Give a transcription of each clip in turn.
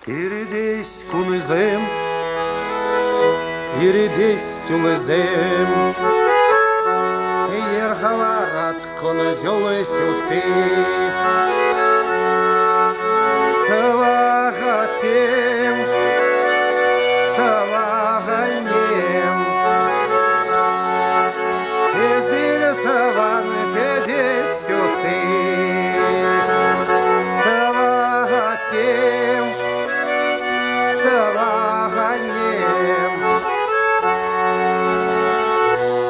Иридесь кунызем, иридесь тюлызем, Ерхаларат конызёлы сюты. Тавагатем, таваганем, Эзир таван кедес сюты. Тавагатем, таваганем,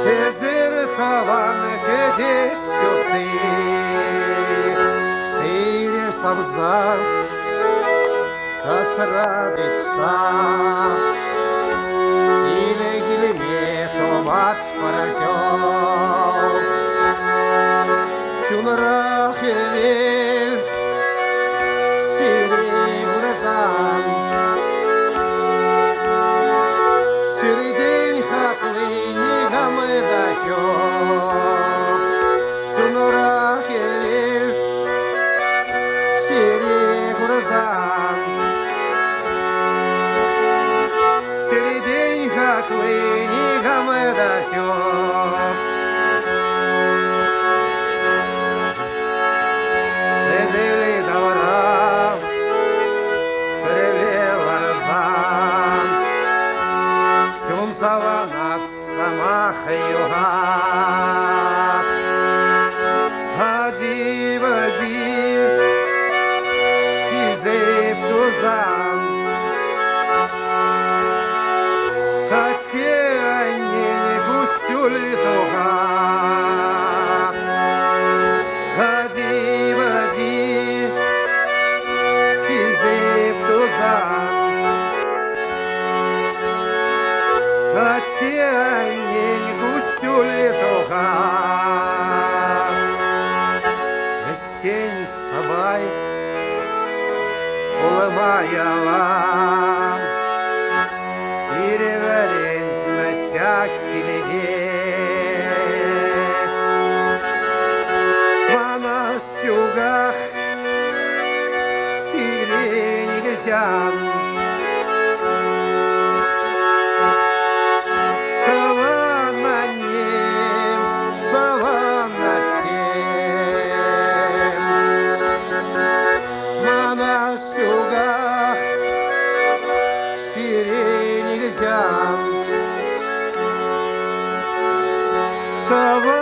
Эзир таван кедес сюты. Сейре савзар расрадится, или гильмету мат поразёл. Тюнрах элель, сирень глазам, сирень хаклы нигамы дасёл. Тюнрах элель, сирень глазам, Клыни гамедасё, седели давра, прелела зам, сюн саванат самах юга, хади вади, кизеп тузам. Ходи, води, кизеп тузан, Татьянин гусюли туга. Гостень с собой улымая лам, ирреверентно всякий легет. На сюгах сирень лезям, Кава на нем, кава на тем. На сюгах сирень лезям, Кава